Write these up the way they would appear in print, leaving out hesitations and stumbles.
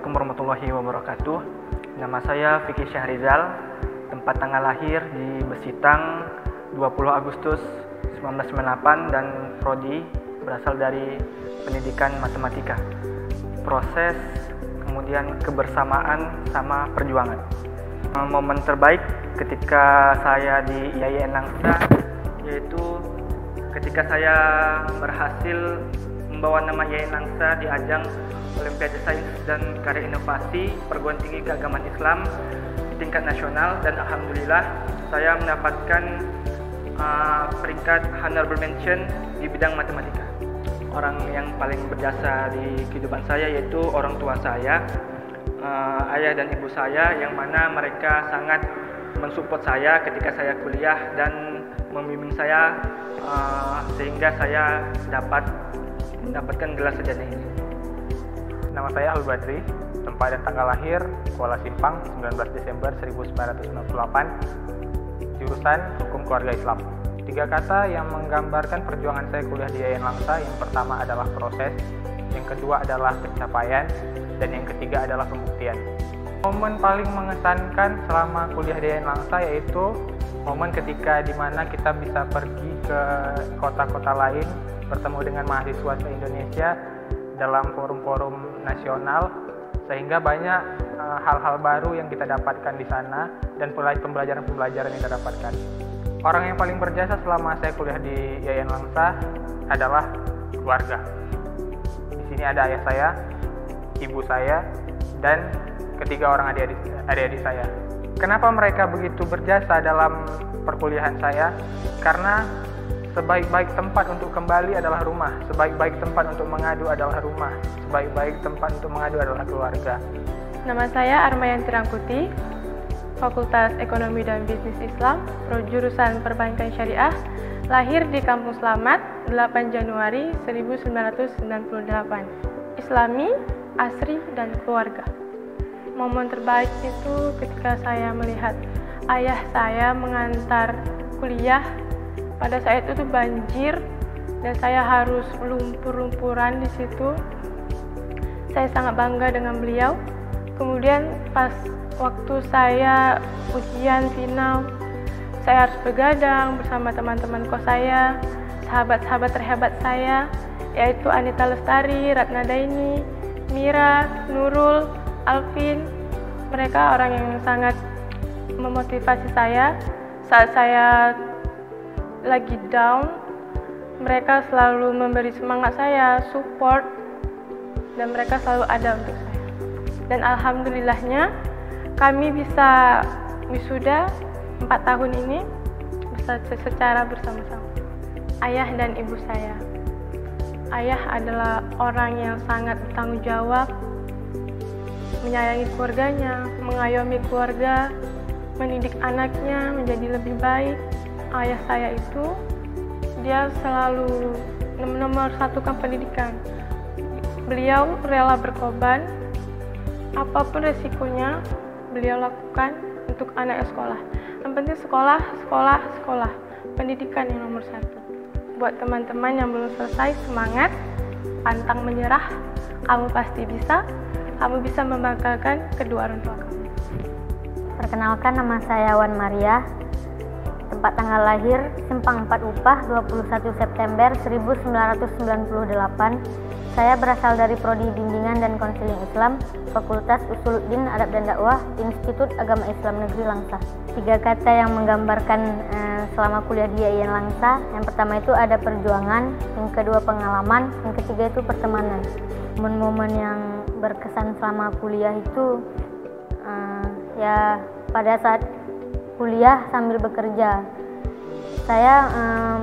Assalamualaikum warahmatullahi wabarakatuh. Nama saya Vicky Syahrizal, tempat tanggal lahir di Besitang 20 Agustus 1998 dan prodi berasal dari pendidikan matematika. Proses, kemudian kebersamaan sama perjuangan. Momen terbaik ketika saya di IAIN Langsa yaitu ketika saya berhasil membawa nama IAIN Langsa di ajang Olimpiade Sains dan Karya Inovasi Perguruan Tinggi Keagamaan Islam di tingkat nasional, dan alhamdulillah saya mendapatkan peringkat honorable mention di bidang matematika. Orang yang paling berjasa di kehidupan saya yaitu orang tua saya, ayah dan ibu saya, yang mana mereka sangat mensupport saya ketika saya kuliah dan membimbing saya sehingga saya dapat mendapatkan gelar sarjana ini. Nama saya Al Badri, tempat dan tanggal lahir Kuala Simpang 19 Desember 1998, jurusan Hukum Keluarga Islam. 3 kata yang menggambarkan perjuangan saya kuliah di IAIN Langsa. Yang pertama adalah proses, yang kedua adalah pencapaian, dan yang ketiga adalah pembuktian. Momen paling mengesankan selama kuliah di IAIN Langsa yaitu momen ketika dimana kita bisa pergi ke kota-kota lain, bertemu dengan mahasiswa se-Indonesia dalam forum-forum nasional, sehingga banyak hal-hal baru yang kita dapatkan di sana dan pembelajaran-pembelajaran yang kita dapatkan. Orang yang paling berjasa selama saya kuliah di IAIN Langsa adalah keluarga. Di sini ada ayah saya, ibu saya, dan ketiga orang adik-adik saya. Kenapa mereka begitu berjasa dalam perkuliahan saya? Karena sebaik-baik tempat untuk kembali adalah rumah, sebaik-baik tempat untuk mengadu adalah rumah, sebaik-baik tempat untuk mengadu adalah keluarga. Nama saya Armayanti Rangkuti, Fakultas Ekonomi dan Bisnis Islam, jurusan Perbankan Syariah, lahir di Kampung Slamet 8 Januari 1998. Islami, asri, dan keluarga. Momen terbaik itu ketika saya melihat ayah saya mengantar kuliah. Pada saat itu tuh banjir dan saya harus lumpur-lumpuran di situ. Saya sangat bangga dengan beliau. Kemudian pas waktu saya ujian final, saya harus begadang bersama teman-teman kos saya, sahabat-sahabat terhebat saya, yaitu Anita Lestari, Ratna Daini, Mira, Nurul, Alvin. Mereka orang yang sangat memotivasi saya saat saya lagi down. Mereka selalu memberi semangat saya, support, dan mereka selalu ada untuk saya. Dan alhamdulillahnya kami bisa wisuda 4 tahun ini secara bersama-sama. Ayah dan ibu saya. Ayah adalah orang yang sangat bertanggung jawab, menyayangi keluarganya, mengayomi keluarga, mendidik anaknya menjadi lebih baik. Ayah saya itu dia selalu nomor satukan pendidikan. Beliau rela berkorban, apapun resikonya beliau lakukan untuk anak sekolah. Yang penting sekolah, sekolah, sekolah. Pendidikan yang nomor 1. Buat teman-teman yang belum selesai, semangat, pantang menyerah. Kamu pasti bisa. Kamu bisa membanggakan kedua orang tua kamu. Perkenalkan, nama saya Wan Maria. Tempat tanggal lahir Simpang 4 Upah 21 September 1998. Saya berasal dari Prodi Bimbingan dan Konseling Islam, Fakultas Usuluddin Adab dan Dakwah, Institut Agama Islam Negeri Langsa. 3 kata yang menggambarkan selama kuliah di IAIN Langsa. Yang pertama itu ada perjuangan, yang kedua pengalaman, yang ketiga itu pertemanan. Momen-momen yang berkesan selama kuliah itu ya pada saat kuliah sambil bekerja. Saya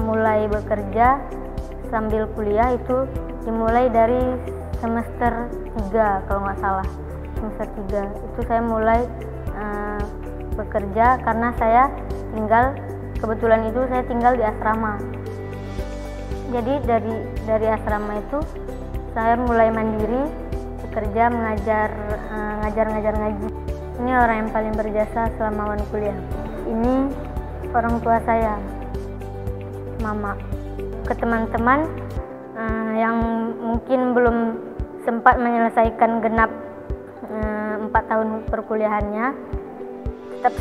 mulai bekerja sambil kuliah itu dimulai dari semester 3 kalau nggak salah. Semester 3 itu saya mulai bekerja karena saya kebetulan itu saya tinggal di asrama. Jadi dari asrama itu saya mulai mandiri, bekerja, ngajar ngaji. Ini orang yang paling berjasa selama kuliah. Ini orang tua saya, mama. Ke teman-teman yang mungkin belum sempat menyelesaikan genap 4 tahun perkuliahannya tetap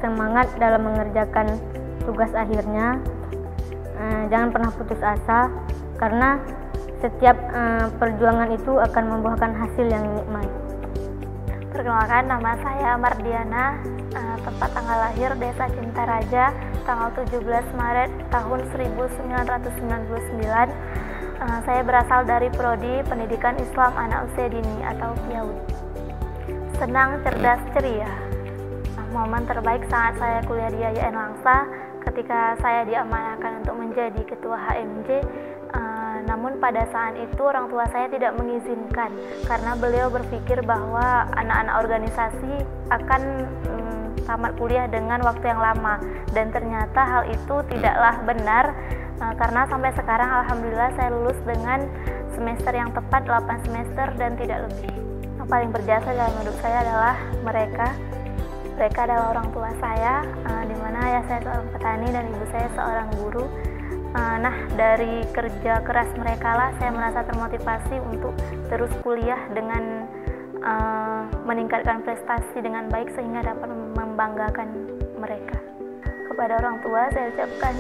semangat dalam mengerjakan tugas akhirnya. Jangan pernah putus asa, karena setiap perjuangan itu akan membuahkan hasil yang nikmat. Perkenalkan, nama saya Mardiana, tempat tanggal lahir Desa Cintaraja, tanggal 17 Maret tahun 1999. Saya berasal dari Prodi Pendidikan Islam Anak Usia Dini atau PIAUD. Senang, cerdas, ceria. Momen terbaik saat saya kuliah di IAIN Langsa ketika saya diamanahkan untuk menjadi ketua HMJ. Namun pada saat itu orang tua saya tidak mengizinkan karena beliau berpikir bahwa anak-anak organisasi akan tamat kuliah dengan waktu yang lama, dan ternyata hal itu tidaklah benar, karena sampai sekarang alhamdulillah saya lulus dengan semester yang tepat 8 semester dan tidak lebih. Yang paling berjasa dalam hidup saya adalah mereka adalah orang tua saya, di mana ayah saya seorang petani dan ibu saya seorang guru. Nah, dari kerja keras mereka lah saya merasa termotivasi untuk terus kuliah dengan meningkatkan prestasi dengan baik sehingga dapat membanggakan mereka. Kepada orang tua saya ucapkan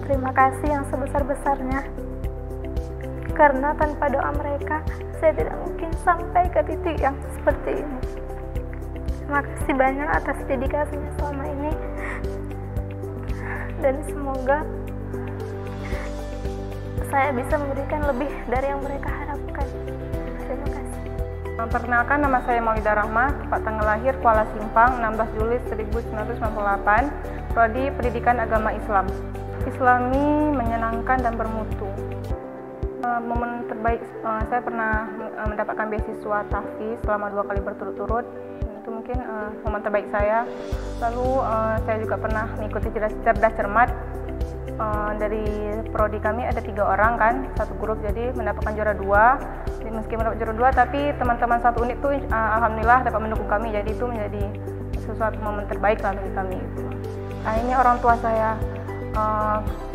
terima kasih yang sebesar-besarnya, karena tanpa doa mereka saya tidak mungkin sampai ke titik yang seperti ini. Terima kasih banyak atas dedikasinya selama ini, dan semoga saya bisa memberikan lebih dari yang mereka harapkan. Terima kasih. Perkenalkan, nama saya Maulida Rahma, tempat tanggal lahir Kuala Simpang, 16 Juli 1998, Prodi Pendidikan Agama Islam. Islami, menyenangkan dan bermutu. Momen terbaik, saya pernah mendapatkan beasiswa tahfiz selama 2 kali berturut-turut. Itu mungkin momen terbaik saya. Lalu saya juga pernah mengikuti cerdas cermat. Dari prodi kami ada 3 orang kan, satu grup, jadi mendapatkan juara 2. Jadi meski mendapat juara 2, tapi teman-teman satu unit tuh alhamdulillah dapat mendukung kami, jadi itu menjadi sesuatu momen terbaik lah bagi kami. Ini orang tua saya,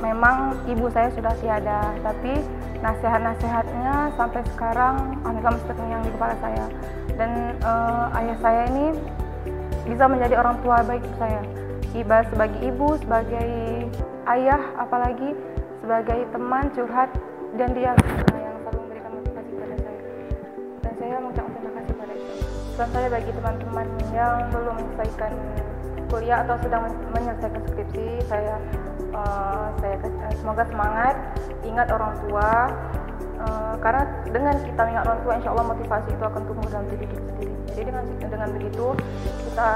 memang ibu saya sudah tiada, tapi nasihat-nasihatnya sampai sekarang alhamdulillah masih terngiang di kepala saya. Dan ayah saya ini bisa menjadi orang tua baik saya, sebagai ibu, sebagai ayah, apalagi sebagai teman curhat, dan dia yang selalu memberikan motivasi kepada saya. Dan saya mengucapkan terima kasih pada itu. Pesan saya bagi teman-teman yang belum menyelesaikan kuliah atau sedang menyelesaikan skripsi, saya semoga semangat, ingat orang tua, karena dengan kita mengingat orang tua, insya Allah motivasi itu akan tumbuh dalam diri kita sendiri. Jadi dengan begitu kita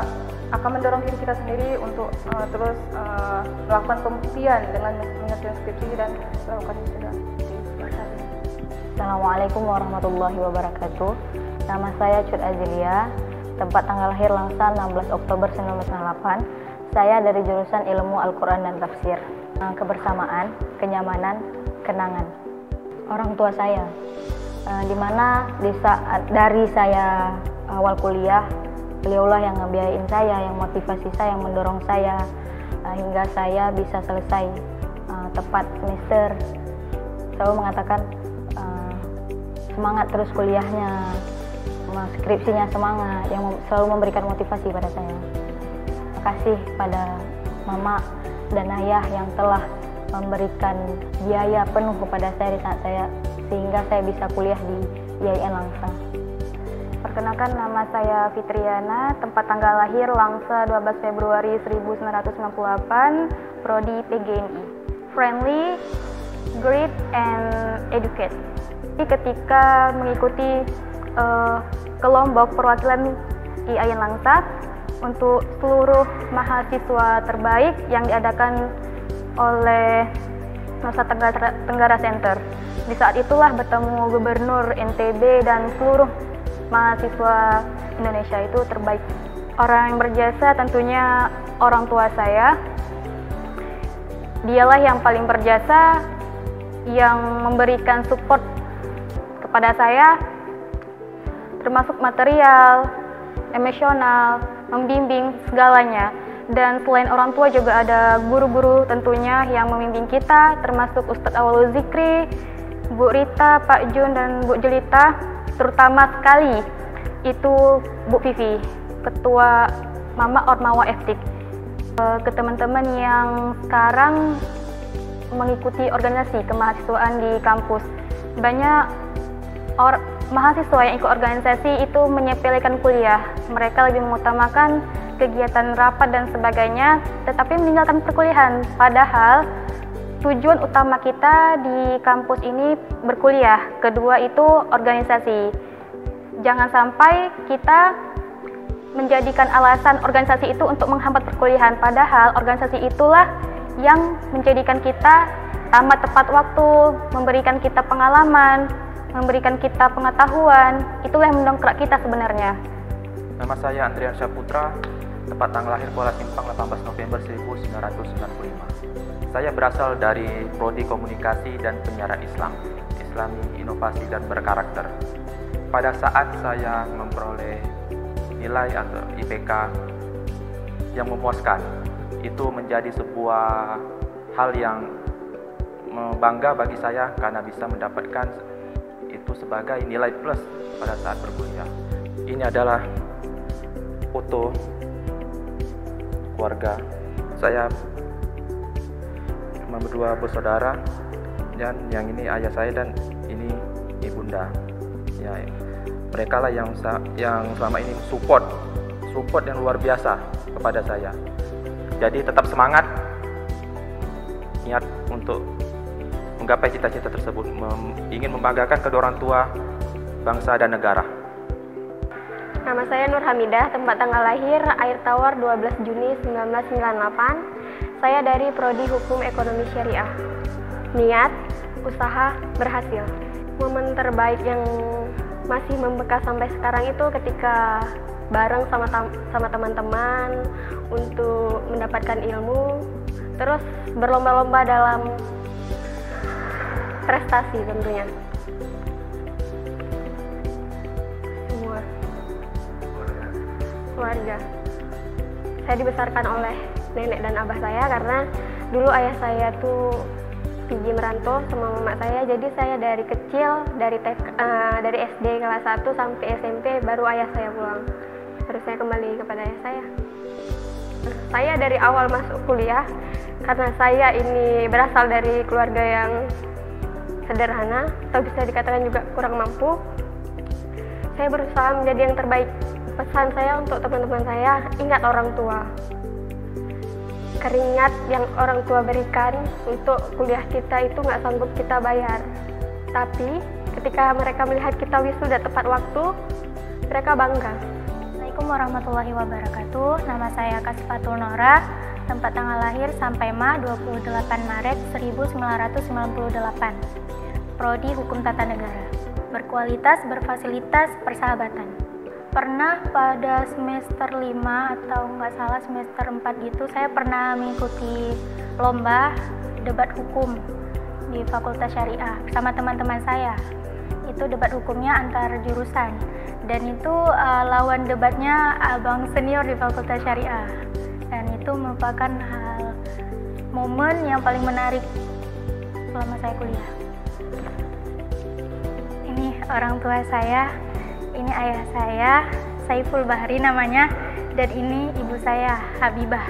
akan mendorong diri kita sendiri untuk terus melakukan pembuktian dengan menyelesaikan skripsi dan melakukan wisuda. Assalamualaikum warahmatullahi wabarakatuh. Nama saya Cut Azilia, tempat tanggal lahir Langsa 16 Oktober 1998. Saya dari jurusan Ilmu Al-Quran dan Tafsir. Kebersamaan, kenyamanan, kenangan. Orang tua saya, dimana dari saya awal kuliah, beliaulah yang ngebiayain saya, yang motivasi saya, yang mendorong saya hingga saya bisa selesai tepat semester. Selalu mengatakan semangat terus kuliahnya, skripsinya semangat, yang selalu memberikan motivasi pada saya. Terima kasih pada mama dan ayah yang telah memberikan biaya penuh kepada saya di saat saya, sehingga saya bisa kuliah di IAIN Langsa. Perkenalkan, nama saya Fitriana, tempat tanggal lahir Langsa 12 Februari 1998, Prodi PGNI. Friendly, great, and educate. Ketika mengikuti kelompok perwakilan IAIN Langsa untuk seluruh mahasiswa terbaik yang diadakan oleh Nusa Tenggara Center. Di saat itulah bertemu Gubernur NTB dan seluruh mahasiswa Indonesia itu terbaik. Orang yang berjasa tentunya orang tua saya. Dialah yang paling berjasa, yang memberikan support kepada saya, termasuk material, emosional, membimbing segalanya. Dan selain orang tua juga ada guru-guru tentunya yang membimbing kita, termasuk Ustadz Awalul Zikri, Bu Rita, Pak Jun, dan Bu Jelita. terutama sekali itu Bu Vivi, Ketua Mama Ormawa FTIK. Ke teman-teman yang sekarang mengikuti organisasi kemahasiswaan di kampus, banyak mahasiswa yang ikut organisasi itu menyepelekan kuliah. Mereka lebih mengutamakan kegiatan rapat dan sebagainya, tetapi meninggalkan perkuliahan. Padahal tujuan utama kita di kampus ini berkuliah, kedua itu organisasi. Jangan sampai kita menjadikan alasan organisasi itu untuk menghambat perkuliahan, padahal organisasi itulah yang menjadikan kita tamat tepat waktu, memberikan kita pengalaman, memberikan kita pengetahuan. Itulah yang mendongkrak kita sebenarnya. Nama saya Andrian Syaputra, tempat tanggal lahir Kuala Simpang 18 November 1995. Saya berasal dari Prodi Komunikasi dan Penyiaran Islam, Islami, Inovasi dan Berkarakter. Pada saat saya memperoleh nilai atau IPK yang memuaskan, itu menjadi sebuah hal yang bangga bagi saya karena bisa mendapatkan itu sebagai nilai plus pada saat berkuliah. Ini adalah foto keluarga saya, berdua bersaudara, dan yang ini ayah saya dan ini ibunda. Ya, mereka lah yang selama ini support yang luar biasa kepada saya. Jadi tetap semangat, niat untuk menggapai cita-cita tersebut, ingin membanggakan kedua orang tua, bangsa dan negara. Nama saya Nur Hamidah, tempat tanggal lahir Air Tawar 12 Juni 1998. Saya dari Prodi Hukum Ekonomi Syariah. Niat, usaha, berhasil. Momen terbaik yang masih membekas sampai sekarang itu ketika bareng sama teman-teman untuk mendapatkan ilmu, terus berlomba-lomba dalam prestasi tentunya. Semua keluarga. Saya dibesarkan oleh nenek dan abah saya karena dulu ayah saya tuh pergi merantau sama mama saya, jadi saya dari kecil, dari SD kelas 1 sampai SMP baru ayah saya pulang. Terus saya kembali kepada ayah saya. Saya dari awal masuk kuliah, karena saya ini berasal dari keluarga yang sederhana, atau bisa dikatakan juga kurang mampu, saya berusaha menjadi yang terbaik. Pesan saya untuk teman-teman saya, ingat orang tua. Keringat yang orang tua berikan untuk kuliah kita itu nggak sanggup kita bayar. Tapi ketika mereka melihat kita wisuda tepat waktu, mereka bangga. Assalamualaikum warahmatullahi wabarakatuh. Nama saya Kasfatul Nora, tempat tanggal lahir Sampema 28 Maret 1998. Prodi Hukum Tata Negara. Berkualitas, berfasilitas, persahabatan. Pernah pada semester 5 atau nggak salah semester 4 gitu, saya pernah mengikuti lomba debat hukum di Fakultas Syariah bersama teman-teman saya. Itu debat hukumnya antar jurusan, dan itu lawan debatnya abang senior di Fakultas Syariah, dan itu merupakan momen yang paling menarik selama saya kuliah. Ini orang tua saya, ini ayah saya, Saiful Bahri namanya, dan ini ibu saya, Habibah.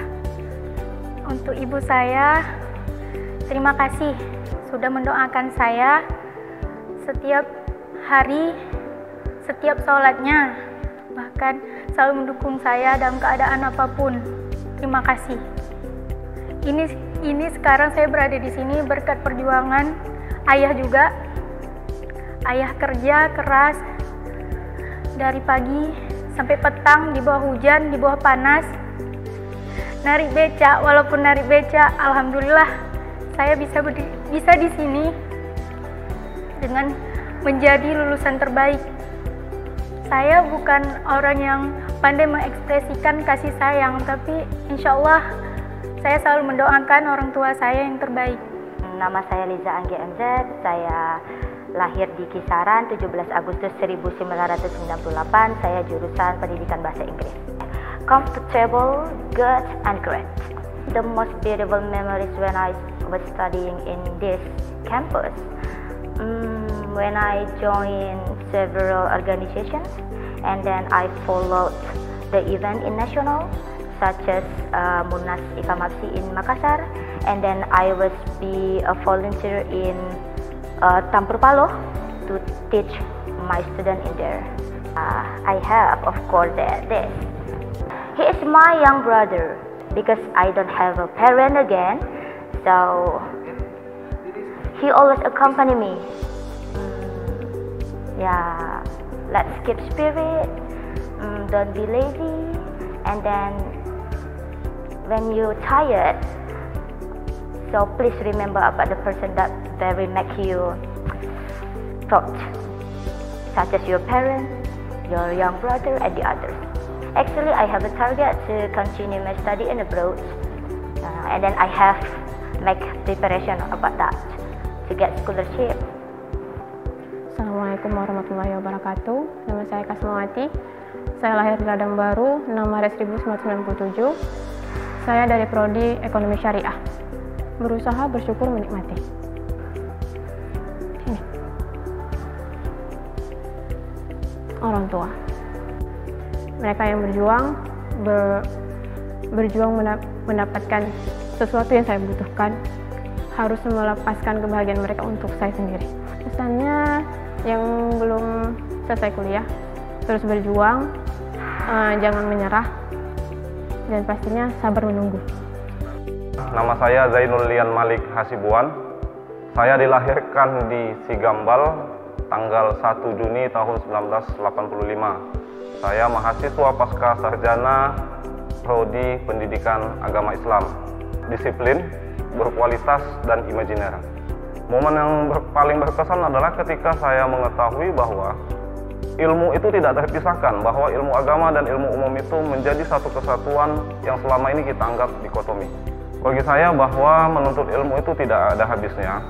Untuk ibu saya, terima kasih sudah mendoakan saya setiap hari, setiap sholatnya, bahkan selalu mendukung saya dalam keadaan apapun. Terima kasih. Ini sekarang saya berada di sini berkat perjuangan ayah juga. Ayah kerja keras dari pagi sampai petang di bawah hujan, di bawah panas, narik becak. Walaupun narik becak, alhamdulillah saya bisa di sini dengan menjadi lulusan terbaik. Saya bukan orang yang pandai mengekspresikan kasih sayang, tapi insya Allah saya selalu mendoakan orang tua saya yang terbaik. Nama saya Liza Anggi MZ, saya lahir di Kisaran 17 Agustus 1998, saya jurusan Pendidikan Bahasa Inggris. Comfortable, good, and great. The most beautiful memories when I was studying in this campus. When I joined several organizations, and then I followed the event in national, such as Munas IFA/MAPSI in Makassar, and then I was be a volunteer in Tampur Paloh to teach my student in there. I have, of course, this. He is my young brother because I don't have a parent again, so he always accompany me. Yeah, let's keep spirit, don't be lazy, and then when you're tired, so please remember about the person that very make you thought, such as your parents, your young brother, and the others. Actually, I have a target to continue my study in abroad, and then I have make preparation about that to get scholarship. Assalamualaikum warahmatullahi wabarakatuh. Nama saya Kasmawati. Saya lahir di Ladang Baru 6 Maret 1997. Saya dari Prodi Ekonomi Syariah. Berusaha bersyukur menikmati. Ini. Orang tua. Mereka yang berjuang mendapatkan sesuatu yang saya butuhkan, harus melepaskan kebahagiaan mereka untuk saya sendiri. Pesannya yang belum selesai kuliah, terus berjuang, jangan menyerah, dan pastinya sabar menunggu. Nama saya Zainul Lian Malik Hasibuan. Saya dilahirkan di Sigambal tanggal 1 Juni tahun 1985. Saya mahasiswa pasca sarjana Prodi Pendidikan Agama Islam, disiplin, berkualitas, dan imajiner. Momen yang paling berkesan adalah ketika saya mengetahui bahwa ilmu itu tidak terpisahkan, bahwa ilmu agama dan ilmu umum itu menjadi satu kesatuan yang selama ini kita anggap dikotomi. Bagi saya bahwa menuntut ilmu itu tidak ada habisnya,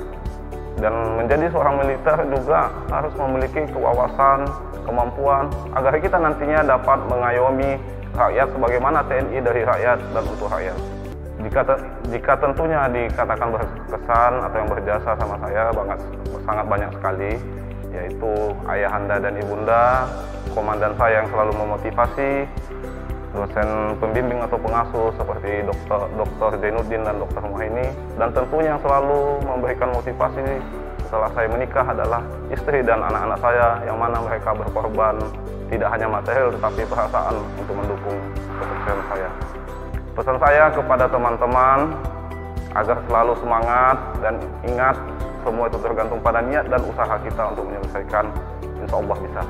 dan menjadi seorang militer juga harus memiliki kewawasan, kemampuan agar kita nantinya dapat mengayomi rakyat sebagaimana TNI dari rakyat dan untuk rakyat. Jika tentunya dikatakan berkesan atau yang berjasa sama saya sangat banyak sekali, yaitu ayahanda dan ibunda, komandan saya yang selalu memotivasi, dosen pembimbing atau pengasuh seperti Dr. Zainuddin dan Dr. Muhaini, dan tentunya yang selalu memberikan motivasi setelah saya menikah adalah istri dan anak-anak saya, yang mana mereka berkorban tidak hanya material tetapi perasaan untuk mendukung kesuksesan saya. Pesan saya kepada teman-teman agar selalu semangat dan ingat semua itu tergantung pada niat dan usaha kita untuk menyelesaikan, insya Allah bisa.